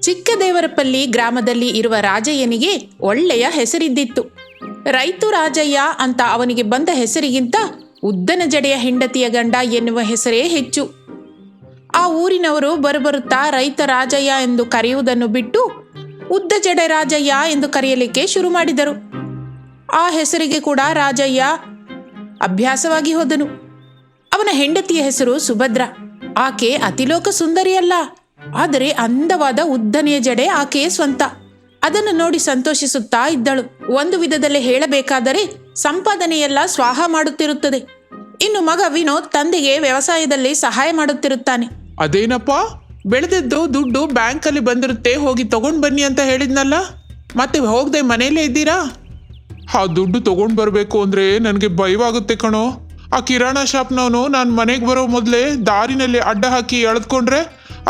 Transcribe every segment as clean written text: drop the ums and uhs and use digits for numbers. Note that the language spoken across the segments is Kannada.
ಚಿಕ್ಕದೇವರಪಲ್ಲಿ ಗ್ರಾಮದಲ್ಲಿ ಇರುವ ರಾಜಯ್ಯನಿಗೆ ಒಳ್ಳೆಯ ಹೆಸರಿದ್ದಿತ್ತು. ರೈತು ರಾಜಯ್ಯ ಅಂತ ಅವನಿಗೆ ಬಂದ ಹೆಸರಿಗಿಂತ ಉದ್ದನ ಜಡೆಯ ಹೆಂಡತಿಯ ಗಂಡ ಎನ್ನುವ ಹೆಸರೇ ಹೆಚ್ಚು. ಆ ಊರಿನವರು ಬರುತ್ತಾ ರೈತ ರಾಜಯ್ಯ ಎಂದು ಕರೆಯುವುದನ್ನು ಬಿಟ್ಟು ಉದ್ದ ಜಡೆ ರಾಜಯ್ಯ ಎಂದು ಕರೆಯಲಿಕ್ಕೆ ಶುರು ಮಾಡಿದರು. ಆ ಹೆಸರಿಗೆ ಕೂಡ ರಾಜಯ್ಯ ಅಭ್ಯಾಸವಾಗಿ ಹೋದನು. ಅವನ ಹೆಂಡತಿಯ ಹೆಸರು ಸುಭದ್ರ. ಆಕೆ ಅತಿಲೋಕ ಸುಂದರಿಯಲ್ಲ, ಆದರೆ ಅಂದವಾದ ಉದ್ದನೆಯ ಜಡೆ ಆಕೆಯ ಸ್ವಂತ. ಅದನ್ನು ನೋಡಿ ಸಂತೋಷಿಸುತ್ತಾ ಇದ್ದಳು. ಒಂದು ವಿಧದಲ್ಲಿ ಹೇಳಬೇಕಾದರೆ ಸಂಪಾದನೆಯೆಲ್ಲ ಸ್ವಾಹ ಮಾಡುತ್ತಿರುತ್ತದೆ. ಇನ್ನು ಮಗ ವಿನೋದ್ ತಂದೆಗೆ ವ್ಯವಸಾಯದಲ್ಲಿ ಸಹಾಯ ಮಾಡುತ್ತಿರುತ್ತಾನೆ. ಅದೇನಪ್ಪ, ಬೆಳೆದದ್ದು ದುಡ್ಡು ಬ್ಯಾಂಕಲ್ಲಿ ಬಂದಿರುತ್ತೆ, ಹೋಗಿ ತಗೊಂಡು ಬನ್ನಿ ಅಂತ ಹೇಳಿದ್ನಲ್ಲ, ಮತ್ತೆ ಹೋಗದೆ ಮನೆಯಲ್ಲೇ ಇದ್ದೀರಾ? ಆ ದುಡ್ಡು ತಗೊಂಡು ಬರಬೇಕು ಅಂದರೆ ನನಗೆ ಭಯವಾಗುತ್ತೆ ಕಣೋ. ಆ ಕಿರಾಣ ಶಾಪ್ನವನು ನಾನು ಮನೆಗೆ ಬರೋ ಮೊದಲೇ ದಾರಿನಲ್ಲಿ ಅಡ್ಡ ಹಾಕಿ ಎಳೆದ್ಕೊಂಡ್ರೆ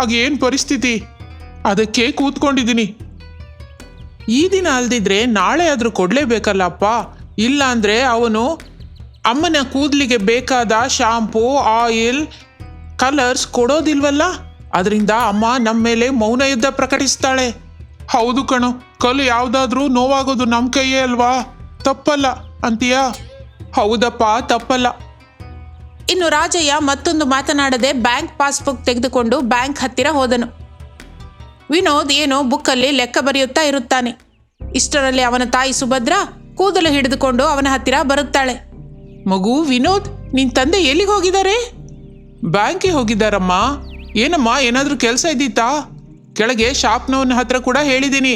ಆಗ ಏನು ಪರಿಸ್ಥಿತಿ? ಅದಕ್ಕೆ ಕೂತ್ಕೊಂಡಿದ್ದೀನಿ. ಈ ದಿನ ಅಲ್ದಿದ್ರೆ ನಾಳೆ ಆದರೂ ಕೊಡಲೇಬೇಕಲ್ಲಪ್ಪ. ಇಲ್ಲ ಅಂದರೆ ಅವನು ಅಮ್ಮನ ಕೂದಲಿಗೆ ಬೇಕಾದ ಶಾಂಪೂ, ಆಯಿಲ್, ಕಲರ್ಸ್ ಕೊಡೋದಿಲ್ವಲ್ಲ. ಅದರಿಂದ ಅಮ್ಮ ನಮ್ಮ ಮೇಲೆ ಮೌನ ಯುದ್ಧ ಪ್ರಕಟಿಸ್ತಾಳೆ. ಹೌದು ಕಣೋ, ಕಲ್ಲು ಯಾವುದಾದ್ರೂ ನೋವಾಗೋದು ನಮ್ಮ ಕೈಯೇ ಅಲ್ವಾ? ತಪ್ಪಲ್ಲ ಅಂತೀಯಾ? ಹೌದಪ್ಪ, ತಪ್ಪಲ್ಲ. ಇನ್ನು ರಾಜಯ್ಯ ಮತ್ತೊಂದು ಮಾತನಾಡದೆ ಬ್ಯಾಂಕ್ ಪಾಸ್ಬುಕ್ ತೆಗೆದುಕೊಂಡು ಬ್ಯಾಂಕ್ ಹತ್ತಿರ ಹೋದನು. ವಿನೋದ್ ಏನೋ ಬುಕ್ಕಲ್ಲಿ ಲೆಕ್ಕ ಬರೆಯುತ್ತಾ ಇರುತ್ತಾನೆ. ಇಷ್ಟರಲ್ಲಿ ಅವನ ತಾಯಿ ಸುಭದ್ರ ಕೂದಲು ಹಿಡಿದುಕೊಂಡು ಅವನ ಹತ್ತಿರ ಬರುತ್ತಾಳೆ. ಮಗು ವಿನೋದ್, ನಿನ್ನ ತಂದೆ ಎಲ್ಲಿಗೆ ಹೋಗಿದ್ದಾರೆ? ಬ್ಯಾಂಕಿಗೆ ಹೋಗಿದ್ದಾರಮ್ಮ. ಏನಮ್ಮ, ಏನಾದರೂ ಕೆಲಸ ಇದ್ದೀತಾ? ಕೆಳಗೆ ಶಾಪ್ನವನ ಹತ್ರ ಕೂಡ ಹೇಳಿದ್ದೀನಿ,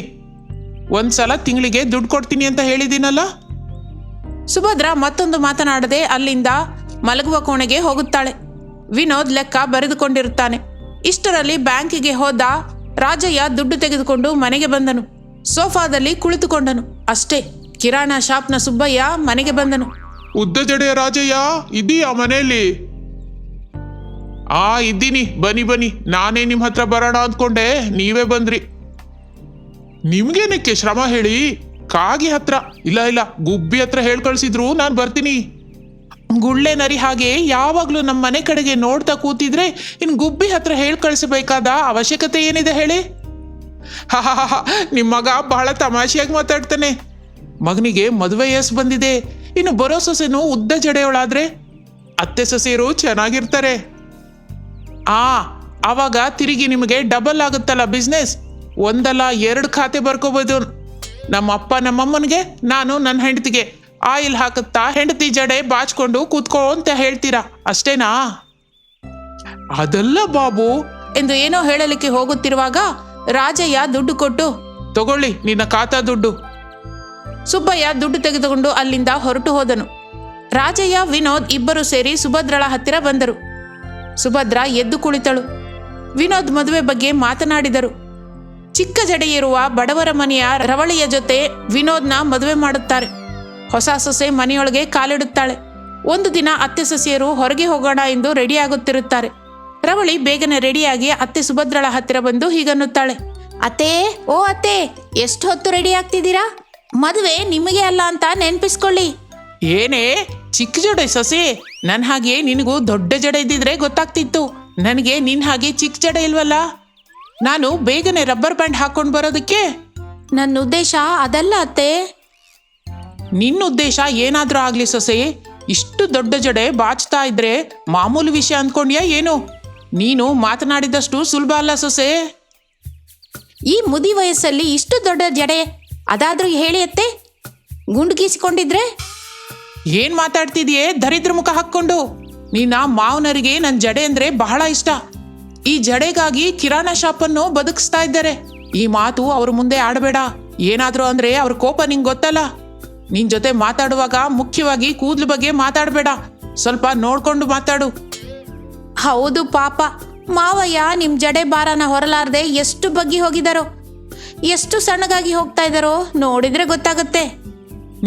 ಒಂದ್ಸಲ ತಿಂಗಳಿಗೆ ದುಡ್ಡು ಕೊಡ್ತೀನಿ ಅಂತ ಹೇಳಿದ್ದೀನಲ್ಲ. ಸುಭದ್ರ ಮತ್ತೊಂದು ಮಾತನಾಡದೆ ಅಲ್ಲಿಂದ ಮಲಗುವ ಕೋಣೆಗೆ ಹೋಗುತ್ತಾಳೆ. ವಿನೋದ್ ಲೆಕ್ಕ ಬರೆದುಕೊಂಡಿರುತ್ತಾನೆ. ಇಷ್ಟರಲ್ಲಿ ಬ್ಯಾಂಕಿಗೆ ಹೋದ ರಾಜಯ್ಯ ದುಡ್ಡು ತೆಗೆದುಕೊಂಡು ಮನೆಗೆ ಬಂದನು. ಸೋಫಾದಲ್ಲಿ ಕುಳಿತುಕೊಂಡನು. ಅಷ್ಟೇ, ಕಿರಾಣ ಶಾಪ್ನ ಸುಬ್ಬಯ್ಯ ಮನೆಗೆ ಬಂದನು. ಉದ್ದ ಜಡೆಯ ರಾಜಯ್ಯ ಇದೀಯಾ ಮನೆಯಲ್ಲಿ? ಇದ್ದೀನಿ, ಬನ್ನಿ ಬನ್ನಿ. ನಾನೇ ನಿಮ್ಮ ಹತ್ರ ಬರೋಣ ಅಂದ್ಕೊಂಡೆ, ನೀವೇ ಬಂದ್ರಿ. ನಿಮ್ಗೇನಕ್ಕೆ ಶ್ರಮ ಹೇಳಿ? ಕಾಗಿ ಹತ್ರ ಇಲ್ಲ ಗುಬ್ಬಿ ಹತ್ರ ಹೇಳ್ ಕಳ್ಸಿದ್ರು ನಾನು ಬರ್ತೀನಿ. ಗುಳ್ಳೆ ನರಿ ಹಾಗೆ ಯಾವಾಗಲೂ ನಮ್ಮ ಮನೆ ಕಡೆಗೆ ನೋಡ್ತಾ ಕೂತಿದ್ರೆ ಇನ್ನು ಗುಬ್ಬಿ ಹತ್ರ ಹೇಳ್ ಕಳಿಸಬೇಕಾದ ಅವಶ್ಯಕತೆ ಏನಿದೆ ಹೇಳಿ? ನಿಮ್ಮ ಮಗ ಬಹಳ ತಮಾಷೆಯಾಗಿ ಮಾತಾಡ್ತಾನೆ. ಮಗನಿಗೆ ಮದುವೆ ವಯಸ್ಸು ಬಂದಿದೆ. ಇನ್ನು ಬರೋ ಸೊಸೆನೂ ಉದ್ದ ಜಡೆಯವಳಾದ್ರೆ ಅತ್ತೆ ಸೊಸೆಯರು ಚೆನ್ನಾಗಿರ್ತಾರೆ. ಆವಾಗ ತಿರುಗಿ ನಿಮಗೆ ಡಬಲ್ ಆಗುತ್ತಲ್ಲ ಬಿಸ್ನೆಸ್. ಒಂದಲ್ಲ 2 ಖಾತೆ ಬರ್ಕೋಬೋದು. ನಮ್ಮ ಅಪ್ಪ ನಮ್ಮಮ್ಮನಿಗೆ, ನಾನು ನನ್ನ ಹೆಂಡತಿಗೆ ಆಯಿಲ್ ಹಾಕುತ್ತಾ ಹೆಂಡತಿ ಜಡೆ ಬಾಚ್ಕೊಂಡು ಕೂತ್ಕೋ ಅಂತ ಹೇಳ್ತೀರಾ, ಅಷ್ಟೇನಾ? ಅದಲ್ಲ ಬಾಬು ಎಂದು ಏನೋ ಹೇಳಲಿಕ್ಕೆ ಹೋಗುತ್ತಿರುವಾಗ ರಾಜಯ್ಯ ದುಡ್ಡು ಕೊಟ್ಟು, ತಗೊಳ್ಳಿ ನಿನ್ನ ಖಾತಾ ದುಡ್ಡು. ಸುಬ್ಬಯ್ಯ ದುಡ್ಡು ತೆಗೆದುಕೊಂಡು ಅಲ್ಲಿಂದ ಹೊರಟು ಹೋದನು. ರಾಜಯ್ಯ, ವಿನೋದ್ ಇಬ್ಬರು ಸೇರಿ ಸುಭದ್ರಳ ಹತ್ತಿರ ಬಂದರು. ಸುಭದ್ರ ಎದ್ದು ಕುಳಿತಳು. ವಿನೋದ್ ಮದುವೆ ಬಗ್ಗೆ ಮಾತನಾಡಿದರು. ಚಿಕ್ಕ ಜಡೆಯಿರುವ ಬಡವರ ಮನೆಯ ರವಳಿಯ ಜೊತೆ ವಿನೋದ್ನ ಮದುವೆ ಮಾಡುತ್ತಾರೆ. ಹೊಸ ಸೊಸೆ ಮನೆಯೊಳಗೆ ಕಾಲಿಡುತ್ತಾಳೆ. ಒಂದು ದಿನ ಅತ್ತೆ ಸೊಸೆಯರು ಹೊರಗೆ ಹೋಗೋಣ ಎಂದು ರೆಡಿಯಾಗುತ್ತಿರುತ್ತಾರೆ. ರವಳಿ ಬೇಗನೆ ರೆಡಿಯಾಗಿ ಅತ್ತೆ ಸುಭದ್ರಳ ಹತ್ತಿರ ಬಂದು ಹೀಗನ್ನುತ್ತಾಳೆ. ಅತ್ತೆ, ಓ ಅತ್ತೆ, ಎಷ್ಟು ಹೊತ್ತು ರೆಡಿ ಆಗ್ತಿದ್ದೀರಾ? ಮದುವೆ ನಿಮಗೆ ಅಲ್ಲ ಅಂತ ನೆನ್ಪಿಸ್ಕೊಳ್ಳಿ. ಏನೇ ಚಿಕ್ಕ ಜಡೆ ಸೊಸೆ? ನನ್ನ ಹಾಗೆ ನಿನಗೂ ದೊಡ್ಡ ಜಡೆ ಇದ್ದಿದ್ರೆ ಗೊತ್ತಾಗ್ತಿತ್ತು. ನನಗೆ ನಿನ್ನ ಹಾಗೆ ಚಿಕ್ಕ ಜಡೆ ಇಲ್ವಲ್ಲ. ನಾನು ಬೇಗನೆ ರಬ್ಬರ್ ಬ್ಯಾಂಡ್ ಹಾಕೊಂಡು ಬರೋದಕ್ಕೆ. ನನ್ನ ಉದ್ದೇಶ ಅದಲ್ಲ ಅತ್ತೆ. ನಿನ್ನ ಉದ್ದೇಶ ಏನಾದರೂ ಆಗಲಿ ಸೊಸೆ, ಇಷ್ಟು ದೊಡ್ಡ ಜಡೆ ಬಾಚ್ತಾ ಇದ್ರೆ ಮಾಮೂಲು ವಿಷಯ ಅಂದ್ಕೊಂಡ್ಯಾ ಏನು? ನೀನು ಮಾತನಾಡಿದಷ್ಟು ಸುಲಭ ಅಲ್ಲ ಸೊಸೆ. ಈ ಮುದಿ ವಯಸ್ಸಲ್ಲಿ ಇಷ್ಟು ದೊಡ್ಡ ಜಡೆ ಅದಾದ್ರೂ ಹೇಳಿ ಅತ್ತೆ, ಗುಂಡುಗೀಸಿಕೊಂಡಿದ್ರೆ. ಏನ್ ಮಾತಾಡ್ತಿದ್ಯೆ ದರಿದ್ರ ಮುಖ ಹಾಕ್ಕೊಂಡು? ನೀನ ಮಾವನರಿಗೆ ನನ್ನ ಜಡೆ ಅಂದ್ರೆ ಬಹಳ ಇಷ್ಟ. ಈ ಜಡೆಗಾಗಿ ಕಿರಾಣ ಶಾಪನ್ನು ಬದುಕಿಸ್ತಾ ಇದ್ದಾರೆ. ಈ ಮಾತು ಅವ್ರ ಮುಂದೆ ಆಡಬೇಡ. ಏನಾದ್ರು ಅಂದ್ರೆ ಅವ್ರ ಕೋಪ ನಿಂಗೆ ಗೊತ್ತಲ್ಲ. ನಿನ್ ಜೊತೆ ಮಾತಾಡುವಾಗ ಮುಖ್ಯವಾಗಿ ಕೂದಲು ಬಗ್ಗೆ ಮಾತಾಡಬೇಡ. ಸ್ವಲ್ಪ ನೋಡ್ಕೊಂಡು ಮಾತಾಡು. ಹೌದು ಪಾಪ, ಮಾವಯ್ಯ ನಿಮ್ ಜಡೆ ಭಾರನ ಹೊರಲಾರ್ದೆ ಎಷ್ಟು ಬಗ್ಗಿ ಹೋಗಿದಾರೋ, ಎಷ್ಟು ಸಣ್ಣಗಾಗಿ ಹೋಗ್ತಾ ಇದ್ದಾರೋ ನೋಡಿದ್ರೆ ಗೊತ್ತಾಗುತ್ತೆ.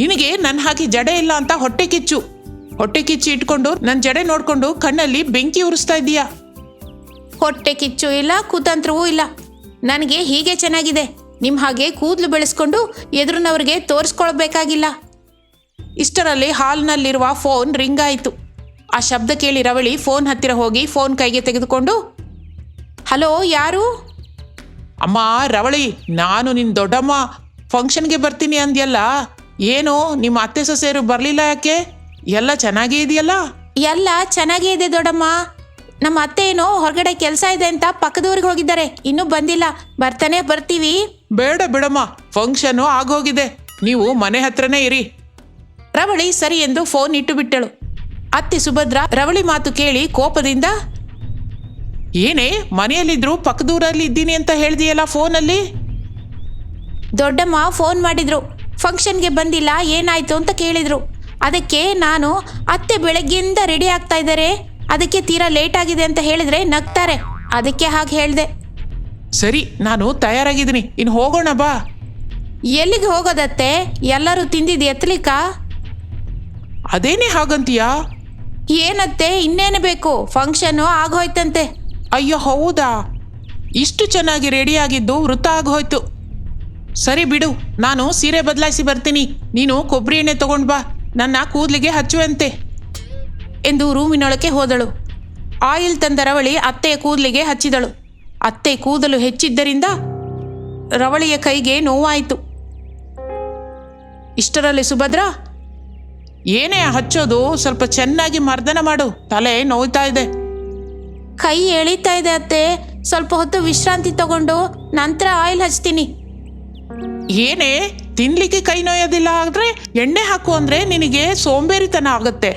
ನಿನಗೆ ನನ್ನ ಹಾಗೆ ಜಡೆ ಇಲ್ಲ ಅಂತ ಹೊಟ್ಟೆ ಕಿಚ್ಚು ಇಟ್ಕೊಂಡು ನನ್ನ ಜಡೆ ನೋಡ್ಕೊಂಡು ಕಣ್ಣಲ್ಲಿ ಬೆಂಕಿ ಉರಿಸ್ತಾ ಇದೀಯಾ. ಹೊಟ್ಟೆ ಕಿಚ್ಚು ಇಲ್ಲ, ಕುತಂತ್ರವೂ ಇಲ್ಲ. ನನಗೆ ಹೀಗೆ ಚೆನ್ನಾಗಿದೆ. ನಿಮ್ಮ ಹಾಗೆ ಕೂದಲು ಬೆಳೆಸ್ಕೊಂಡು ಎದುರಿನವ್ರಿಗೆ ತೋರಿಸ್ಕೊಳ್ಬೇಕಾಗಿಲ್ಲ. ಇಷ್ಟರಲ್ಲಿ ಹಾಲ್ನಲ್ಲಿರುವ ಫೋನ್ ರಿಂಗ್ ಆಯಿತು. ಆ ಶಬ್ದ ಕೇಳಿ ರವಳಿ ಫೋನ್ ಹತ್ತಿರ ಹೋಗಿ ಫೋನ್ ಕೈಗೆ ತೆಗೆದುಕೊಂಡು, ಹಲೋ, ಯಾರು? ಅಮ್ಮ ರವಳಿ, ನಾನು ನಿನ್ನ ದೊಡ್ಡಮ್ಮ ಫಂಕ್ಷನ್ಗೆ ಬರ್ತೀನಿ ಅಂದ್ಯಲ್ಲ, ಏನು ನಿಮ್ಮ ಅತ್ತೆ ಸೊಸೆಯರು ಬರಲಿಲ್ಲ ಯಾಕೆ? ಎಲ್ಲ ಚೆನ್ನಾಗೇ ಇದೆಯಲ್ಲ? ಎಲ್ಲ ಚೆನ್ನಾಗೇ ಇದೆ ದೊಡ್ಡಮ್ಮ. ನಮ್ಮ ಅತ್ತೆ ಏನೋ ಹೊರಗಡೆ ಕೆಲಸ ಇದೆ ಅಂತ ಪಕ್ಕದವ್ರಿಗೆ ಹೋಗಿದ್ದಾರೆ, ಇನ್ನೂ ಬಂದಿಲ್ಲ. ಬರ್ತೀವಿ. ಬೇಡ ಬಿಡಮ್ಮ, ಫಂಕ್ಷನು ಆಗೋಗಿದೆ, ನೀವು ಮನೆ ಹತ್ರನೇ ಇರಿ. ರವಳಿ ಸರಿ ಎಂದು ಫೋನ್ ಇಟ್ಟು ಬಿಟ್ಟಳು. ಅತ್ತೆ ಸುಭದ್ರ ರವಳಿ ಮಾತು ಕೇಳಿ ಕೋಪದಿಂದ, ಏನೇ ಮನೆಯಲ್ಲಿದ್ರು ಪಕ್ಕದೂರಲ್ಲಿ ಇದ್ದೀನಿ ಅಂತ ಹೇಳ್ದಿಯಲ್ಲ ಫೋನಲ್ಲಿ? ದೊಡ್ಡಮ್ಮ ಫೋನ್ ಮಾಡಿದ್ರು, ಫಂಕ್ಷನ್ಗೆ ಬಂದಿಲ್ಲ, ಏನಾಯ್ತು ಅಂತ ಕೇಳಿದ್ರು. ಅದಕ್ಕೆ ನಾನು ಅತ್ತೆ ಬೆಳಗ್ಗೆಯಿಂದ ರೆಡಿ ಆಗ್ತಾ ಇದ್ದಾರೆ, ಅದಕ್ಕೆ ತೀರಾ ಲೇಟ್ ಆಗಿದೆ ಅಂತ ಹೇಳಿದ್ರೆ ನಗ್ತಾರೆ, ಅದಕ್ಕೆ ಹಾಗೆ ಹೇಳಿದೆ. ಸರಿ, ನಾನು ತಯಾರಾಗಿದ್ದೀನಿ, ಇನ್ನು ಹೋಗೋಣ ಬಾ. ಎಲ್ಲಿಗೆ ಹೋಗೋದತ್ತೆ? ಎಲ್ಲರೂ ತಿಂದಿದ್ದು ಎತ್ತಲಿಕ್ಕ? ಅದೇನೇ ಹಾಗಂತೀಯಾ? ಏನತ್ತೆ, ಇನ್ನೇನು ಬೇಕು, ಫಂಕ್ಷನ್ನು ಆಗೋಯ್ತಂತೆ. ಅಯ್ಯೋ ಹೌದಾ, ಇಷ್ಟು ಚೆನ್ನಾಗಿ ರೆಡಿಯಾಗಿದ್ದು ವೃತ್ತ ಆಗೋಯ್ತು. ಸರಿ ಬಿಡು, ನಾನು ಸೀರೆ ಬದಲಾಯಿಸಿ ಬರ್ತೀನಿ, ನೀನು ಕೊಬ್ಬರಿ ಎಣ್ಣೆ ತಗೊಂಡು ಬಾ, ನನ್ನ ಕೂದಲಿಗೆ ಹಚ್ಚುವಂತೆ ಎಂದು ರೂಮಿನೊಳಕ್ಕೆ ಹೋದಳು. ಆಯಿಲ್ ತಂದ ರವಳಿ ಅತ್ತೆಯ ಕೂದಲಿಗೆ ಹಚ್ಚಿದಳು. ಅತ್ತೆ ಕೂದಲು ಹೆಚ್ಚಿದ್ದರಿಂದ ರವಳಿಯ ಕೈಗೆ ನೋವಾಯಿತು. ಇಷ್ಟರಲ್ಲಿ ಸುಭದ್ರ, ಏನೇ ಹಚ್ಚೋದು, ಸ್ವಲ್ಪ ಚೆನ್ನಾಗಿ ಮರ್ದನ ಮಾಡು, ತಲೆ ನೋಯ್ತಾ ಇದೆ. ಕೈ ಎಳೀತಾ ಇದೆ ಅತ್ತೆ, ಸ್ವಲ್ಪ ಹೊತ್ತು ವಿಶ್ರಾಂತಿ ತಗೊಂಡು ನಂತರ ಆಯಿಲ್ ಹಚ್ತೀನಿ. ಏನೇ ತಿನ್ಲಿಕ್ಕೆ ಕೈ ನೋಯೋದಿಲ್ಲ ಆದ್ರೆ ಎಣ್ಣೆ ಹಾಕು ಅಂದ್ರೆ ನಿನಗೆ ಸೋಂಬೇರಿತನ ಆಗುತ್ತೆ.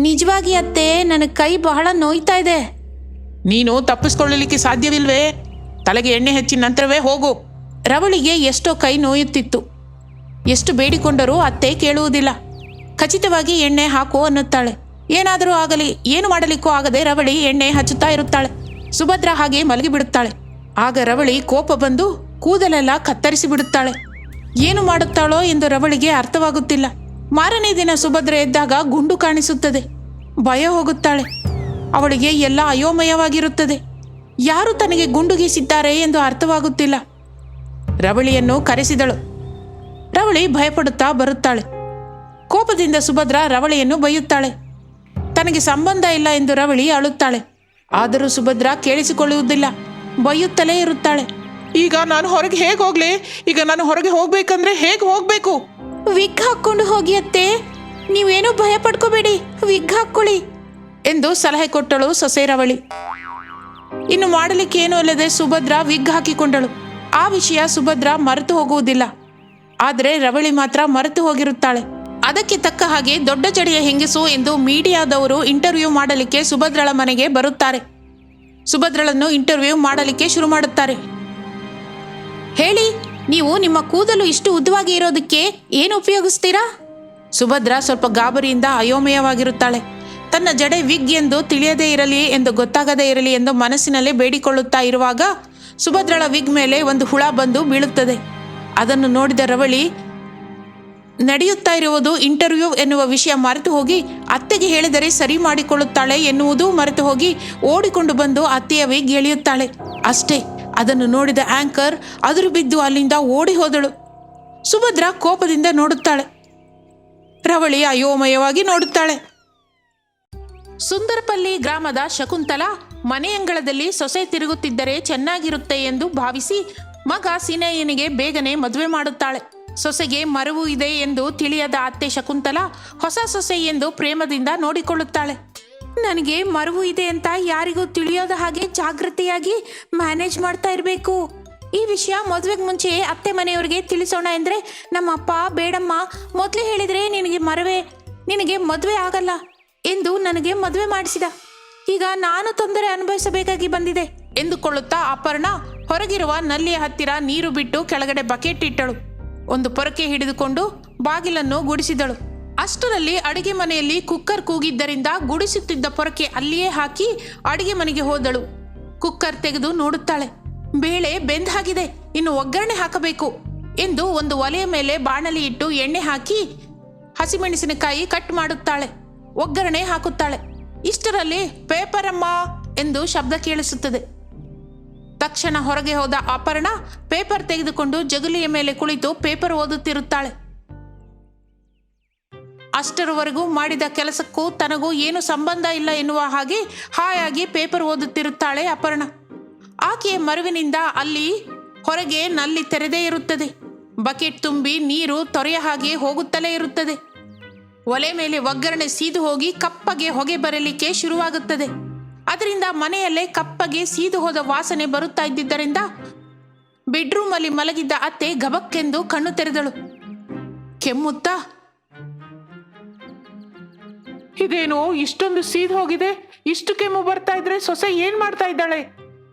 ನಿಜವಾಗಿ ಅತ್ತೆ, ನನ್ನ ಕೈ ಬಹಳ ನೋಯ್ತಾ ಇದೆ. ನೀನು ತಪ್ಪಿಸ್ಕೊಳ್ಳಲಿಕ್ಕೆ ಸಾಧ್ಯವಿಲ್ವೇ? ತಲೆಗೆ ಎಣ್ಣೆ ಹಚ್ಚಿ ನಂತರವೇ ಹೋಗು. ರವಳಿಗೆ ಎಷ್ಟೋ ಕೈ ನೋಯುತ್ತಿತ್ತು. ಎಷ್ಟು ಬೇಡಿಕೊಂಡರೂ ಅತ್ತೆ ಕೇಳುವುದಿಲ್ಲ. ಖಚಿತವಾಗಿ ಎಣ್ಣೆ ಹಾಕು ಅನ್ನುತ್ತಾಳೆ. ಏನಾದರೂ ಆಗಲಿ, ಏನು ಮಾಡಲಿಕ್ಕೂ ಆಗದೆ ರವಳಿ ಎಣ್ಣೆ ಹಚ್ಚುತ್ತಾ ಇರುತ್ತಾಳೆ. ಸುಭದ್ರ ಹಾಗೆ ಮಲಗಿಬಿಡುತ್ತಾಳೆ. ಆಗ ರವಳಿ ಕೋಪ ಬಂದು ಕೂದಲೆಲ್ಲ ಕತ್ತರಿಸಿ ಬಿಡುತ್ತಾಳೆ. ಏನು ಮಾಡುತ್ತಾಳೋ ಎಂದು ರವಳಿಗೆ ಅರ್ಥವಾಗುತ್ತಿಲ್ಲ. ಮಾರನೇ ದಿನ ಸುಭದ್ರ ಎದ್ದಾಗ ಗುಂಡು ಕಾಣಿಸುತ್ತದೆ. ಭಯ ಹೋಗುತ್ತಾಳೆ. ಅವಳಿಗೆ ಎಲ್ಲ ಅಯೋಮಯವಾಗಿರುತ್ತದೆ. ಯಾರು ತನಗೆ ಗುಂಡು ಗೀಸಿದ್ದಾರೆ ಎಂದು ಅರ್ಥವಾಗುತ್ತಿಲ್ಲ. ರವಳಿಯನ್ನು ಕರೆಸಿದಳು. ರವಳಿ ಭಯಪಡುತ್ತಾ ಬರುತ್ತಾಳೆ. ಕೋಪದಿಂದ ಸುಭದ್ರ ರವಳಿಯನ್ನು ಬೈಯುತ್ತಾಳೆ. ತನಗೆ ಸಂಬಂಧ ಇಲ್ಲ ಎಂದು ರವಳಿ ಅಳುತ್ತಾಳೆ. ಆದರೂ ಸುಭದ್ರ ಕೇಳಿಸಿಕೊಳ್ಳುವುದಿಲ್ಲ, ಬೈಯುತ್ತಲೇ ಇರುತ್ತಾಳೆ. ಈಗ ನಾನು ಹೊರಗೆ ಹೇಗೆ ಹೋಗ್ಲಿ? ಈಗ ನಾನು ಹೊರಗೆ ಹೋಗ್ಬೇಕಂದ್ರೆ ಹೇಗೆ ಹೋಗ್ಬೇಕು? ವಿಗ್ ಹಾಕ್ಕೊಂಡು ಹೋಗಿ ಅತ್ತೆ, ನೀವೇನೂ ಭಯ ಪಡ್ಕೋಬೇಡಿ, ವಿಗ್ ಹಾಕ್ಕೊಳ್ಳಿ ಎಂದು ಸಲಹೆ ಕೊಟ್ಟಳು ಸೊಸೆ ರವಳಿ. ಇನ್ನು ಮಾಡಲಿಕ್ಕೆ ಏನೂ ಇಲ್ಲದೆ ಸುಭದ್ರ ವಿಗ್ ಹಾಕಿಕೊಂಡಳು. ಆ ವಿಷಯ ಸುಭದ್ರ ಮರೆತು ಹೋಗುವುದಿಲ್ಲ. ಆದರೆ ರವಳಿ ಮಾತ್ರ ಮರೆತು ಹೋಗಿರುತ್ತಾಳೆ. ಅದಕ್ಕೆ ತಕ್ಕ ಹಾಗೆ ದೊಡ್ಡ ಜಡೆಯ ಹೆಂಗಸು ಎಂದು ಮೀಡಿಯಾದವರು ಇಂಟರ್ವ್ಯೂ ಮಾಡಲಿಕ್ಕೆ ಸುಭದ್ರಳ ಮನೆಗೆ ಬರುತ್ತಾರೆ. ಸುಭದ್ರಳನ್ನು ಇಂಟರ್ವ್ಯೂ ಮಾಡಲಿಕ್ಕೆ ಶುರು ಮಾಡುತ್ತಾರೆ. ಹೇಳಿ, ನೀವು ನಿಮ್ಮ ಕೂದಲು ಇಷ್ಟು ಉದ್ದವಾಗಿ ಇರೋದಕ್ಕೆ ಏನು ಉಪಯೋಗಿಸ್ತೀರಾ? ಸುಭದ್ರ ಸ್ವಲ್ಪ ಗಾಬರಿಯಿಂದ ಅಯೋಮಯವಾಗಿರುತ್ತಾಳೆ. ತನ್ನ ಜಡೆ ವಿಗ್ ಎಂದು ತಿಳಿಯದೇ ಇರಲಿ ಎಂದು ಗೊತ್ತಾಗದೇ ಇರಲಿ ಎಂದು ಮನಸ್ಸಿನಲ್ಲೇ ಬೇಡಿಕೊಳ್ಳುತ್ತಾ ಇರುವಾಗ ಸುಭದ್ರಳ ವಿಗ್ ಮೇಲೆ ಒಂದು ಹುಳ ಬಂದು ಬೀಳುತ್ತದೆ. ಅದನ್ನು ನೋಡಿದ ರವಳಿ ನಡೆಯುತ್ತಾ ಇರುವುದು ಇಂಟರ್ವ್ಯೂ ಎನ್ನುವ ವಿಷಯ ಮರೆತು ಹೋಗಿ ಅತ್ತೆಗೆ ಹೇಳಿದರೆ ಸರಿ ಮಾಡಿಕೊಳ್ಳುತ್ತಾಳೆ ಎನ್ನುವುದೂ ಮರೆತು ಹೋಗಿ ಓಡಿಕೊಂಡು ಬಂದು ಅತ್ತೆಯ ವಿಗ್ ಎಳೆಯುತ್ತಾಳೆ. ಅಷ್ಟೇ, ಅದನ್ನು ನೋಡಿದ ಆಂಕರ್ ಅದುರು ಬಿದ್ದು ಅಲ್ಲಿಂದ ಓಡಿ ಹೋದಳು. ಸುಭದ್ರ ಕೋಪದಿಂದ ನೋಡುತ್ತಾಳೆ. ರವಳಿ ಅಯೋಮಯವಾಗಿ ನೋಡುತ್ತಾಳೆ. ಸುಂದರಪಲ್ಲಿ ಗ್ರಾಮದ ಶಕುಂತಲಾ ಮನೆಯಂಗಳದಲ್ಲಿ ಸೊಸೆ ತಿರುಗುತ್ತಿದ್ದರೆ ಚೆನ್ನಾಗಿರುತ್ತೆ ಎಂದು ಭಾವಿಸಿ ಮಗ ಸಿನಯ್ಯನಿಗೆ ಬೇಗನೆ ಮದುವೆ ಮಾಡುತ್ತಾಳೆ. ಸೊಸೆಗೆ ಮರವು ಇದೆ ಎಂದು ತಿಳಿಯದ ಅತ್ತೆ ಶಕುಂತಲಾ ಹೊಸ ಸೊಸೆ ಎಂದು ಪ್ರೇಮದಿಂದ ನೋಡಿಕೊಳ್ಳುತ್ತಾಳೆ. ನನಗೆ ಮರವು ಇದೆ ಅಂತ ಯಾರಿಗೂ ತಿಳಿಯೋದ ಹಾಗೆ ಜಾಗೃತಿಯಾಗಿ ಮ್ಯಾನೇಜ್ ಮಾಡ್ತಾ ಇರಬೇಕು. ಈ ವಿಷಯ ಮದುವೆಗೆ ಮುಂಚೆ ಅತ್ತೆ ಮನೆಯವರಿಗೆ ತಿಳಿಸೋಣ ಎಂದರೆ ನಮ್ಮಪ್ಪ ಬೇಡಮ್ಮ, ಮೊದಲೇ ಹೇಳಿದರೆ ನಿನಗೆ ಮದುವೆ ಆಗಲ್ಲ ಎಂದು ನನಗೆ ಮದುವೆ ಮಾಡಿಸಿದ. ಈಗ ನಾನು ತೊಂದರೆ ಅನುಭವಿಸಬೇಕಾಗಿ ಬಂದಿದೆ ಎಂದುಕೊಳ್ಳುತ್ತಾ ಅಪರ್ಣ ಹೊರಗಿರುವ ನಲ್ಲಿಯ ಹತ್ತಿರ ನೀರು ಬಿಟ್ಟು ಕೆಳಗಡೆ ಬಕೆಟ್ ಇಟ್ಟಳು. ಒಂದು ಪೊರಕೆ ಹಿಡಿದುಕೊಂಡು ಬಾಗಿಲನ್ನು ಗುಡಿಸಿದಳು. ಅಷ್ಟರಲ್ಲಿ ಅಡಿಗೆ ಮನೆಯಲ್ಲಿ ಕುಕ್ಕರ್ ಕೂಗಿದ್ದರಿಂದ ಗುಡಿಸುತ್ತಿದ್ದ ಪೊರಕೆ ಅಲ್ಲಿಯೇ ಹಾಕಿ ಅಡಿಗೆ ಮನೆಗೆ ಹೋದಳು. ಕುಕ್ಕರ್ ತೆಗೆದು ನೋಡುತ್ತಾಳೆ. ಬೇಳೆ ಬೆಂದಾಗಿದೆ, ಇನ್ನು ಒಗ್ಗರಣೆ ಹಾಕಬೇಕು ಎಂದು ಒಂದು ಒಲೆಯ ಮೇಲೆ ಬಾಣಲಿ ಇಟ್ಟು ಎಣ್ಣೆ ಹಾಕಿ ಹಸಿಮೆಣಸಿನಕಾಯಿ ಕಟ್ ಮಾಡುತ್ತಾಳೆ. ಒಗ್ಗರಣೆ ಹಾಕುತ್ತಾಳೆ. ಇಷ್ಟರಲ್ಲಿ ಪೇಪರ್ ಅಮ್ಮ ಎಂದು ಶಬ್ದ ಕೇಳಿಸುತ್ತದೆ. ತಕ್ಷಣ ಹೊರಗೆ ಹೋದ ಅಪರ್ಣ ಪೇಪರ್ ತೆಗೆದುಕೊಂಡು ಜಗುಲಿಯ ಮೇಲೆ ಕುಳಿತು ಪೇಪರ್ ಓದುತ್ತಿರುತ್ತಾಳೆ. ಅಷ್ಟರವರೆಗೂ ಮಾಡಿದ ಕೆಲಸಕ್ಕೂ ತನಗೂ ಏನು ಸಂಬಂಧ ಇಲ್ಲ ಎನ್ನುವ ಹಾಗೆ ಹಾಯಾಗಿ ಪೇಪರ್ ಓದುತ್ತಿರುತ್ತಾಳೆ ಅಪರ್ಣ. ಆಕೆಯ ಮರುವಿನಿಂದ ಅಲ್ಲಿ ಹೊರಗೆ ನಲ್ಲಿ ತೆರೆದೇ ಇರುತ್ತದೆ. ಬಕೆಟ್ ತುಂಬಿ ನೀರು ತೊರೆಯ ಹಾಗೆ ಹೋಗುತ್ತಲೇ ಇರುತ್ತದೆ. ಒಲೆ ಮೇಲೆ ಒಗ್ಗರಣೆ ಸೀದು ಹೋಗಿ ಕಪ್ಪಗೆ ಹೊಗೆ ಬರಲಿಕ್ಕೆ ಶುರುವಾಗುತ್ತದೆ. ಅದರಿಂದ ಮನೆಯಲ್ಲೇ ಕಪ್ಪಗೆ ಸೀದು ಹೋದ ವಾಸನೆ ಬರುತ್ತಾ ಇದ್ದಿದ್ದರಿಂದ ಬೆಡ್ರೂಮಲ್ಲಿ ಮಲಗಿದ್ದ ಅತ್ತೆ ಗಬಕ್ಕೆಂದು ಕಣ್ಣು ತೆರೆದಳು. ಕೆಮ್ಮುತ್ತಾ, ಇದೇನು ಇಷ್ಟೊಂದು ಸೀದ್ ಹೋಗಿದೆ, ಇಷ್ಟು ಕೆಮ್ಮು ಬರ್ತಾ ಇದ್ರೆ ಸೊಸೆ ಏನ್ ಮಾಡ್ತಾ ಇದ್ದಾಳೆ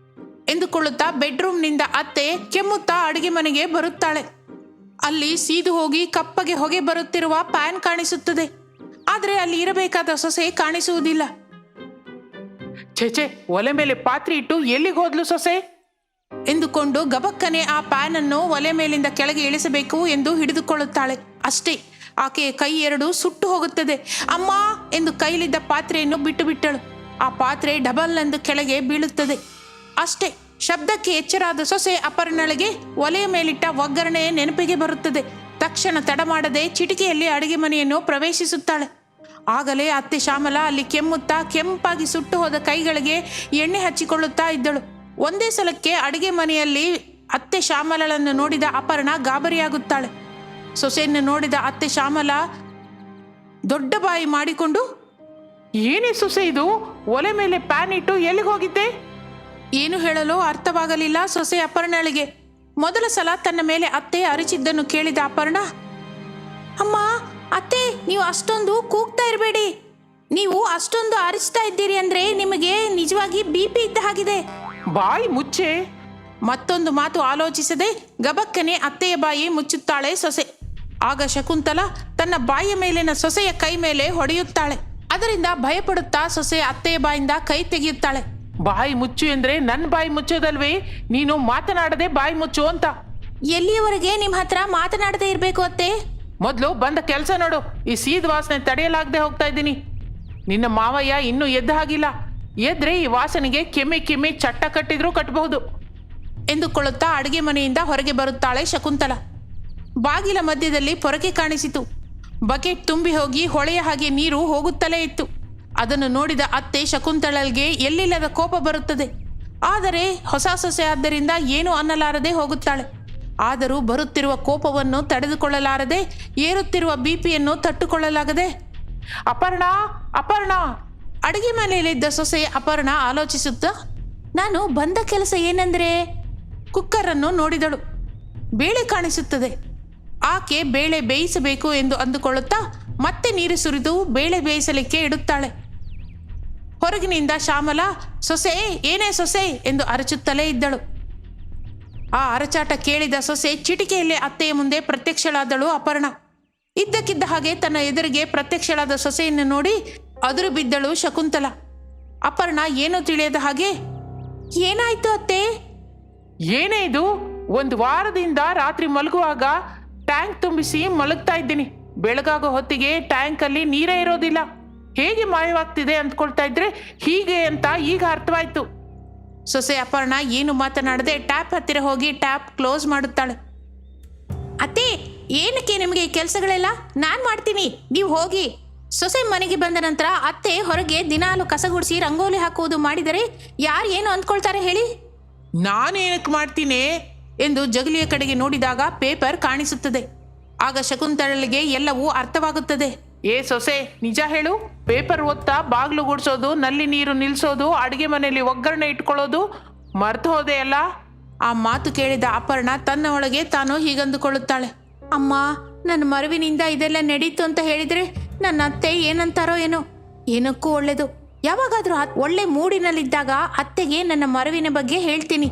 ಎಂದುಕೊಳ್ಳುತ್ತಾ ಬೆಡ್ರೂಮ್ನಿಂದ ಅತ್ತೆ ಕೆಮ್ಮುತ್ತಾ ಅಡುಗೆ ಮನೆಗೆ ಬರುತ್ತಾಳೆ. ಅಲ್ಲಿ ಸೀದು ಹೋಗಿ ಕಪ್ಪಗೆ ಹೊಗೆ ಬರುತ್ತಿರುವ ಪ್ಯಾನ್ ಕಾಣಿಸುತ್ತದೆ. ಆದರೆ ಅಲ್ಲಿ ಇರಬೇಕಾದ ಸೊಸೆ ಕಾಣಿಸುವುದಿಲ್ಲ. ಛೇಚೆ, ಒಲೆ ಮೇಲೆ ಪಾತ್ರೆ ಇಟ್ಟು ಎಲ್ಲಿಗೆ ಹೋದ್ಲು ಸೊಸೆ ಎಂದುಕೊಂಡು ಗಬಕ್ಕನೆ ಆ ಪ್ಯಾನ್ ಅನ್ನು ಒಲೆ ಮೇಲಿಂದ ಕೆಳಗೆ ಇಳಿಸಬೇಕು ಎಂದು ಹಿಡಿದುಕೊಳ್ಳುತ್ತಾಳೆ. ಅಷ್ಟೇ, ಆಕೆಯ ಕೈ ಎರಡು ಸುಟ್ಟು ಹೋಗುತ್ತದೆ. ಅಮ್ಮ ಎಂದು ಕೈಲಿದ್ದ ಪಾತ್ರೆಯನ್ನು ಬಿಟ್ಟು ಬಿಟ್ಟಳು. ಆ ಪಾತ್ರೆ ಡಬಲ್ ಎಂದು ಕೆಳಗೆ ಬೀಳುತ್ತದೆ. ಅಷ್ಟೇ, ಶಬ್ದಕ್ಕೆ ಎಚ್ಚರಾದ ಸೊಸೆ ಅಪರ್ಣಳಿಗೆ ಒಲೆಯ ಮೇಲಿಟ್ಟ ಒಗ್ಗರಣೆ ನೆನಪಿಗೆ ಬರುತ್ತದೆ. ತಕ್ಷಣ ತಡ ಮಾಡದೆ ಚಿಟಿಕೆಯಲ್ಲಿ ಅಡುಗೆ ಮನೆಯನ್ನು ಪ್ರವೇಶಿಸುತ್ತಾಳೆ. ಆಗಲೇ ಅತ್ತೆ ಶ್ಯಾಮಲಾ ಅಲ್ಲಿ ಕೆಮ್ಮುತ್ತಾ ಕೆಂಪಾಗಿ ಸುಟ್ಟು ಹೋದ ಕೈಗಳಿಗೆ ಎಣ್ಣೆ ಹಚ್ಚಿಕೊಳ್ಳುತ್ತಾ ಇದ್ದಳು. ಒಂದೇ ಸಲಕ್ಕೆ ಅಡುಗೆ ಮನೆಯಲ್ಲಿ ಅತ್ತೆ ಶ್ಯಾಮಲಳನ್ನು ನೋಡಿದ ಅಪರ್ಣ ಗಾಬರಿಯಾಗುತ್ತಾಳೆ. ಸೊಸೆಯನ್ನು ನೋಡಿದ ಅತ್ತೆ ಶ್ಯಾಮಲಾ ದೊಡ್ಡ ಬಾಯಿ ಮಾಡಿಕೊಂಡು, ಏನೇ ಸೊಸೆ ಇದು, ಒಲೆ ಮೇಲೆ ಪ್ಯಾನ್ ಇಟ್ಟು ಎಲ್ಲಿಗೆ ಹೋಗಿದ್ದೆ ಏನು ಹೇಳಲು ಅರ್ಥವಾಗಲಿಲ್ಲ ಸೊಸೆ ಅಪರ್ಣಳಿಗೆ. ಮೊದಲ ಸಲ ತನ್ನ ಮೇಲೆ ಅತ್ತೆ ಅರಿಚಿದ್ದನ್ನು ಕೇಳಿದ ಅಪರ್ಣ, ಅಮ್ಮ ಅತ್ತೆ, ನೀವು ಅಷ್ಟೊಂದು ಕೂಗ್ತಾ ಇರಬೇಡಿ. ನೀವು ಅಷ್ಟೊಂದು ಅರಿಚ್ತಾ ಇದ್ದೀರಿ ಅಂದ್ರೆ ನಿಮಗೆ ನಿಜವಾಗಿ BP ಇದ್ದ ಹಾಗಿದೆ. ಬಾಯಿ ಮುಚ್ಚೆ. ಮತ್ತೊಂದು ಮಾತು ಆಲೋಚಿಸದೆ ಗಬಕ್ಕನೆ ಅತ್ತೆಯ ಬಾಯಿ ಮುಚ್ಚುತ್ತಾಳೆ ಸೊಸೆ. ಆಗ ಶಕುಂತಲಾ ತನ್ನ ಬಾಯಿಯ ಮೇಲಿನ ಸೊಸೆಯ ಕೈ ಮೇಲೆ ಹೊಡೆಯುತ್ತಾಳೆ. ಅದರಿಂದ ಭಯಪಡುತ್ತಾ ಸೊಸೆ ಅತ್ತೆಯ ಬಾಯಿಂದ ಕೈ ತೆಗೆಯುತ್ತಾಳೆ. ಬಾಯಿ ಮುಚ್ಚು ಎಂದ್ರೆ ನನ್ನ ಬಾಯಿ ಮುಚ್ಚೋದಲ್ವೇ, ನೀನು ಮಾತನಾಡದೆ ಬಾಯಿ ಮುಚ್ಚು ಅಂತ. ಎಲ್ಲಿಯವರೆಗೆ ನಿಮ್ಮ ಹತ್ರ ಮಾತನಾಡದೇ ಇರಬೇಕು ಅತ್ತೆ? ಮೊದಲು ಬಂದ ಕೆಲಸ ನೋಡು. ಈ ಸೀದ್ ವಾಸನೆ ತಡೆಯಲಾಗದೆ ಹೋಗ್ತಾ ಇದ್ದೀನಿ. ನಿನ್ನ ಮಾವಯ್ಯ ಇನ್ನೂ ಎದ್ದ ಹಾಗಿಲ್ಲ. ಎದ್ರೆ ಈ ವಾಸನೆಗೆ ಕೆಮ್ಮಿ ಚಟ್ಟ ಕಟ್ಟಿದ್ರೂ ಕಟ್ಟಬಹುದು ಎಂದುಕೊಳ್ಳುತ್ತಾ ಅಡುಗೆ ಮನೆಯಿಂದ ಹೊರಗೆ ಬರುತ್ತಾಳೆ ಶಕುಂತಲಾ. ಬಾಗಿಲ ಮಧ್ಯದಲ್ಲಿ ಪೊರಕೆ ಕಾಣಿಸಿತು. ಬಕೆಟ್ ತುಂಬಿ ಹೋಗಿ ಹೊಳೆಯ ಹಾಗೆ ನೀರು ಹೋಗುತ್ತಲೇ ಇತ್ತು. ಅದನ್ನು ನೋಡಿದ ಅತ್ತೆ ಶಕುಂತಳಲ್ಗೆ ಎಲ್ಲಿಲ್ಲದ ಕೋಪ ಬರುತ್ತದೆ. ಆದರೆ ಹೊಸ ಸೊಸೆ ಆದ್ದರಿಂದ ಏನೂ ಅನ್ನಲಾರದೆ ಹೋಗುತ್ತಾಳೆ. ಆದರೂ ಬರುತ್ತಿರುವ ಕೋಪವನ್ನು ತಡೆದುಕೊಳ್ಳಲಾರದೆ ಏರುತ್ತಿರುವ BP-ಯನ್ನು ತಟ್ಟುಕೊಳ್ಳಲಾಗದೆ, ಅಪರ್ಣ ಅಪರ್ಣ. ಅಡುಗೆ ಮನೆಯಲ್ಲಿದ್ದ ಸೊಸೆ ಅಪರ್ಣ ಆಲೋಚಿಸುತ್ತಾ, ನಾನು ಬಂದ ಕೆಲಸ ಏನೆಂದರೆ, ಕುಕ್ಕರನ್ನು ನೋಡಿದಳು. ಬೇಳೆ ಕಾಣಿಸುತ್ತದೆ. ಆಕೆ ಬೇಳೆ ಬೇಯಿಸಬೇಕು ಎಂದು ಅಂದುಕೊಳ್ಳುತ್ತಾ ಮತ್ತೆ ನೀರು ಸುರಿದು ಬೇಳೆ ಬೇಯಿಸಲಿಕ್ಕೆ ಇಡುತ್ತಾಳೆ. ಹೊರಗಿನಿಂದ ಶ್ಯಾಮಲಾ, ಸೊಸೆ ಏನೇ ಸೊಸೆ ಎಂದು ಅರಚುತ್ತಲೇ ಇದ್ದಳು. ಆ ಅರಚಾಟ ಕೇಳಿದ ಸೊಸೆ ಚಿಟಿಕೆಯಲ್ಲಿ ಅತ್ತೆಯ ಮುಂದೆ ಪ್ರತ್ಯಕ್ಷಳಾದಳು ಅಪರ್ಣ. ಇದ್ದಕ್ಕಿದ್ದ ಹಾಗೆ ತನ್ನ ಎದುರಿಗೆ ಪ್ರತ್ಯಕ್ಷಳಾದ ಸೊಸೆಯನ್ನು ನೋಡಿ ಅದುರು ಬಿದ್ದಳು ಶಕುಂತಲಾ. ಅಪರ್ಣ ಏನೂ ತಿಳಿಯದ ಹಾಗೆ, ಏನಾಯ್ತು ಅತ್ತೆ? ಏನೇ ಇದು, ಒಂದು ವಾರದಿಂದ ರಾತ್ರಿ ಮಲಗುವಾಗ ಟ್ಯಾಂಕ್ ತುಂಬಿಸಿ ಮಲಗ್ತಾ ಇದ್ದೀನಿ. ಬೆಳಗಾಗೋ ಹೊತ್ತಿಗೆ ಟ್ಯಾಂಕಲ್ಲಿ ನೀರೇ ಇರೋದಿಲ್ಲ. ಹೇಗೆ ಮಾಯವಾಗ್ತಿದೆ ಅಂದ್ಕೊಳ್ತಾ ಇದ್ರೆ ಹೀಗೆ ಅಂತ ಈಗ ಅರ್ಥವಾಯ್ತು. ಸೊಸೆ ಅಪರ್ಣ ಏನು ಮಾತನಾಡದೆ ಟ್ಯಾಪ್ ಹತ್ತಿರ ಹೋಗಿ ಟ್ಯಾಪ್ ಕ್ಲೋಸ್ ಮಾಡುತ್ತಾಳೆ. ಅತ್ತೆ, ಏನಕ್ಕೆ ನಿಮಗೆ ಈ ಕೆಲಸಗಳೆಲ್ಲ? ನಾನು ಮಾಡ್ತೀನಿ, ನೀವು ಹೋಗಿ. ಸೊಸೆ ಮನೆಗೆ ಬಂದ ನಂತರ ಅತ್ತೆ ಹೊರಗೆ ದಿನಾಲು ಕಸಗುಡಿಸಿ ರಂಗೋಲಿ ಹಾಕುವುದು ಮಾಡಿದರೆ ಯಾರು ಏನು ಅಂದ್ಕೊಳ್ತಾರೆ ಹೇಳಿ? ನಾನೇನಕ್ಕೆ ಮಾಡ್ತೀನಿ ಎಂದು ಜಗಲಿಯ ಕಡೆಗೆ ನೋಡಿದಾಗ ಪೇಪರ್ ಕಾಣಿಸುತ್ತದೆ. ಆಗ ಶಕುಂತಳಳಿಗೆ ಎಲ್ಲವೂ ಅರ್ಥವಾಗುತ್ತದೆ. ಏ ಸೊಸೆ, ನಿಜ ಹೇಳು. ಪೇಪರ್ ಓದ್ತಾ ಬಾಗ್ಲು ಗುಡಿಸೋದು, ನಲ್ಲಿ ನೀರು ನಿಲ್ಸೋದು, ಅಡುಗೆ ಮನೆಯಲ್ಲಿ ಒಗ್ಗರಣೆ ಇಟ್ಕೊಳ್ಳೋದು ಮರ್ತು ಹೋದೆ ಅಲ್ಲ? ಆ ಮಾತು ಕೇಳಿದ ಅಪರ್ಣ ತನ್ನ ಒಳಗೆ ತಾನು ಹೀಗಂದುಕೊಳ್ಳುತ್ತಾಳೆ. ಅಮ್ಮ, ನನ್ನ ಮರುವಿನಿಂದ ಇದೆಲ್ಲ ನಡೀತು ಅಂತ ಹೇಳಿದರೆ ನನ್ನ ಅತ್ತೆ ಏನಂತಾರೋ ಏನೋ. ಏನಕ್ಕೂ ಒಳ್ಳೇದು. ಯಾವಾಗಾದರೂ ಒಳ್ಳೆ ಮೂಡಿನಲ್ಲಿದ್ದಾಗ ಅತ್ತೆಗೆ ನನ್ನ ಮರುವಿನ ಬಗ್ಗೆ ಹೇಳ್ತೀನಿ.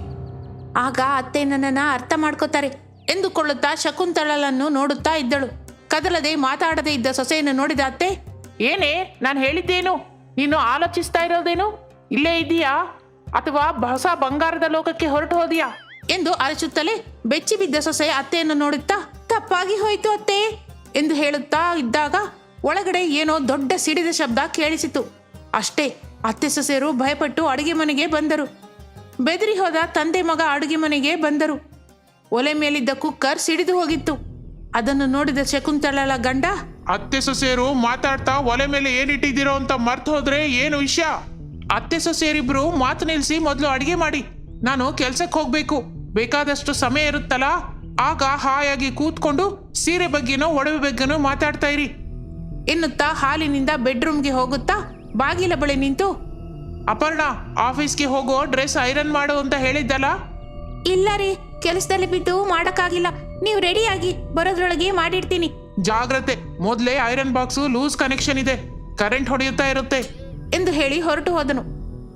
ಆಗ ಅತ್ತೆ ನನ್ನನ್ನು ಅರ್ಥ ಮಾಡ್ಕೋತಾರೆ ಎಂದುಕೊಳ್ಳುತ್ತಾ ಶಕುಂತಳಳನ್ನು ನೋಡುತ್ತಾ ಇದ್ದಳು. ಕದಲದೆ ಮಾತಾಡದೇ ಇದ್ದ ಸೊಸೆಯನ್ನು ನೋಡಿದ ಅತ್ತೆ, ಏನೇ ನಾನು ಹೇಳಿದ್ದೇನು? ನೀನು ಆಲೋಚಿಸ್ತಾ ಇರೋದೇನು? ಇಲ್ಲೇ ಇದೆಯಾ ಅಥವಾ ಹೊಸ ಬಂಗಾರದ ಲೋಕಕ್ಕೆ ಹೊರಟು ಹೋದಿಯಾ ಎಂದು ಅರಚುತ್ತಲೇ ಬೆಚ್ಚಿ ಬಿದ್ದ ಸೊಸೆ ಅತ್ತೆಯನ್ನು ನೋಡುತ್ತಾ, ತಪ್ಪಾಗಿ ಹೋಯ್ತು ಅತ್ತೆ ಎಂದು ಹೇಳುತ್ತಾ ಇದ್ದಾಗ ಒಳಗಡೆ ಏನೋ ದೊಡ್ಡ ಸಿಡಿದ ಶಬ್ದ ಕೇಳಿಸಿತು. ಅಷ್ಟೇ, ಅತ್ತೆ ಸೊಸೆಯರು ಭಯಪಟ್ಟು ಅಡುಗೆ ಮನೆಗೆ ಬಂದರು. ಬೆದರಿ ಹೋದ ತಂದೆ ಮಗ ಅಡುಗೆ ಮನೆಗೆ ಬಂದರು. ಒಲೆ ಮೇಲಿದ್ದ ಕುಕ್ಕರ್ ಸಿಡಿದು ಹೋಗಿತ್ತು. ಅದನ್ನು ನೋಡಿದ ಶಕುಂತಳಳ ಗಂಡ, ಅತ್ತೆ ಸೊಸೆಯರು ಮಾತಾಡ್ತಾ ಒಲೆ ಮೇಲೆ ಏನಿಟ್ಟಿದ್ದೀರೋ ಅಂತ ಮರ್ತು ಹೋದ್ರೆ ಏನು ವಿಷಯ? ಅತ್ತೆ ಸೊಸೆಯರಿಬ್ರು ಮಾತು ನಿಲ್ಲಿಸಿ ಮೊದಲು ಅಡಿಗೆ ಮಾಡಿ, ನಾನು ಕೆಲ್ಸಕ್ಕೆ ಹೋಗ್ಬೇಕು. ಬೇಕಾದಷ್ಟು ಸಮಯ ಇರುತ್ತಲ್ಲ, ಆಗ ಹಾಯಾಗಿ ಕೂತ್ಕೊಂಡು ಸೀರೆ ಬಗ್ಗೆನೋ ಒಡವೆ ಬಗ್ಗೆನೋ ಮಾತಾಡ್ತಾ ಇರಿ ಎನ್ನುತ್ತಾ ಹಾಲಿನಿಂದ ಬೆಡ್ರೂಮ್ಗೆ ಹೋಗುತ್ತಾ ಬಾಗಿಲ ಬಳಿ ನಿಂತು, ಅಪರ್ಣ, ಆಫೀಸ್ಗೆ ಹೋಗೋ ಡ್ರೆಸ್ ಐರನ್ ಮಾಡು ಅಂತ ಹೇಳಿದ್ದಲ್ಲ. ಇಲ್ಲ ರೀ, ಕೆಲಸದಲ್ಲಿ ಬಿದ್ದು ಮಾಡೋಕ್ಕಾಗಿಲ್ಲ. ನೀವು ರೆಡಿಯಾಗಿ ಬರೋದ್ರೊಳಗೆ ಮಾಡಿಡ್ತೀನಿ. ಜಾಗ್ರತೆ, ಮೊದಲೇ ಐರನ್ ಬಾಕ್ಸು ಲೂಸ್ ಕನೆಕ್ಷನ್ ಇದೆ, ಕರೆಂಟ್ ಹೊಡೆಯುತ್ತಾ ಇರುತ್ತೆ ಎಂದು ಹೇಳಿ ಹೊರಟು ಹೋದನು.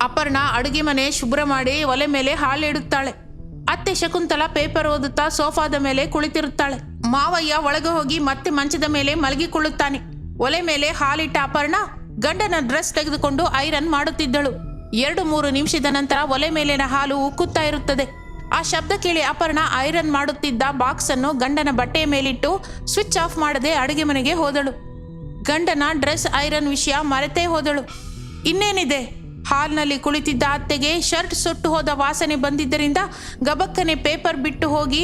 ಅಪರ್ಣ ಅಡುಗೆ ಮನೆ ಶುಭ್ರ ಮಾಡಿ ಒಲೆ ಮೇಲೆ ಹಾಲಿಡುತ್ತಾಳೆ. ಅತ್ತೆ ಶಕುಂತಲಾ ಪೇಪರ್ ಓದುತ್ತಾ ಸೋಫಾದ ಮೇಲೆ ಕುಳಿತಿರುತ್ತಾಳೆ. ಮಾವಯ್ಯ ಒಳಗೆ ಹೋಗಿ ಮತ್ತೆ ಮಂಚದ ಮೇಲೆ ಮಲಗಿಕೊಳ್ಳುತ್ತಾನೆ. ಒಲೆ ಮೇಲೆ ಹಾಲಿಟ್ಟ ಅಪರ್ಣ ಗಂಡನ ಡ್ರೆಸ್ ತೆಗೆದುಕೊಂಡು ಐರನ್ ಮಾಡುತ್ತಿದ್ದಳು. 2-3 ನಿಮಿಷದ ನಂತರ ಒಲೆ ಮೇಲಿನ ಹಾಲು ಉಕ್ಕುತ್ತಾ ಇರುತ್ತದೆ. ಆ ಶಬ್ದ ಕೇಳಿ ಅಪರ್ಣ ಐರನ್ ಮಾಡುತ್ತಿದ್ದ ಬಾಕ್ಸ್ ಅನ್ನು ಗಂಡನ ಬಟ್ಟೆಯ ಮೇಲಿಟ್ಟು ಸ್ವಿಚ್ ಆಫ್ ಮಾಡದೆ ಅಡುಗೆ ಮನೆಗೆ ಹೋದಳು. ಗಂಡನ ಡ್ರೆಸ್ ಐರನ್ ವಿಷಯ ಮರೆತೇ ಹೋದಳು. ಇನ್ನೇನಿದೆ, ಹಾಲ್ನಲ್ಲಿ ಕುಳಿತಿದ್ದ ಅತ್ತೆಗೆ ಶರ್ಟ್ ಸುಟ್ಟು ಹೋದ ವಾಸನೆ ಬಂದಿದ್ದರಿಂದ ಗಬಕ್ಕನೆ ಪೇಪರ್ ಬಿಟ್ಟು ಹೋಗಿ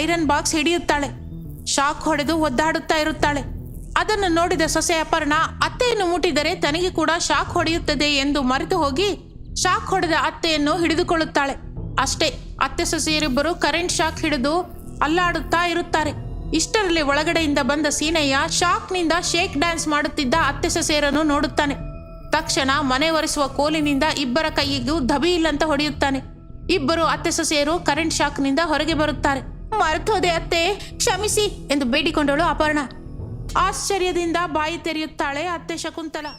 ಐರನ್ ಬಾಕ್ಸ್ ಹಿಡಿಯುತ್ತಾಳೆ. ಶಾಕ್ ಹೊಡೆದು ಒದ್ದಾಡುತ್ತಾ ಇರುತ್ತಾಳೆ. ಅದನ್ನು ನೋಡಿದ ಸೊಸೆ ಅಪರ್ಣ ಅತ್ತೆಯನ್ನು ಮುಟ್ಟಿದರೆ ತನಗೆ ಕೂಡ ಶಾಕ್ ಹೊಡೆಯುತ್ತದೆ ಎಂದು ಮರೆತು ಹೋಗಿ ಶಾಕ್ ಹೊಡೆದ ಅತ್ತೆಯನ್ನು ಹಿಡಿದುಕೊಳ್ಳುತ್ತಾಳೆ. ಅಷ್ಟೇ, ಅತ್ತೆ ಸೊಸೆಯರಿಬ್ಬರು ಕರೆಂಟ್ ಶಾಕ್ ಹಿಡಿದು ಅಲ್ಲಾಡುತ್ತಾ ಇರುತ್ತಾರೆ. ಇಷ್ಟರಲ್ಲಿ ಒಳಗಡೆಯಿಂದ ಬಂದ ಸೀನಯ್ಯ ಶಾಕ್ನಿಂದ ಶೇಕ್ ಡ್ಯಾನ್ಸ್ ಮಾಡುತ್ತಿದ್ದ ಅತ್ತೆ ಸೊಸೆಯರನ್ನು ನೋಡುತ್ತಾನೆ. ತಕ್ಷಣ ಮನೆ ಒರೆಸುವ ಕೋಲಿನಿಂದ ಇಬ್ಬರ ಕೈಯಿಗೂ ದಬಿಯಿಲ್ಲಂತ ಹೊಡೆಯುತ್ತಾನೆ. ಇಬ್ಬರು ಅತ್ತೆ ಸೊಸೆಯರು ಕರೆಂಟ್ ಶಾಕ್ನಿಂದ ಹೊರಗೆ ಬರುತ್ತಾರೆ. ಮರೆತೋದೆ ಅತ್ತೆ, ಕ್ಷಮಿಸಿ ಎಂದು ಬೇಡಿಕೊಂಡಳು ಅಪರ್ಣ. ಆಶ್ಚರ್ಯದಿಂದ ಬಾಯಿ ತೆರೆಯುತ್ತಾಳೆ ಅತ್ತೆ ಶಕುಂತಲಾ.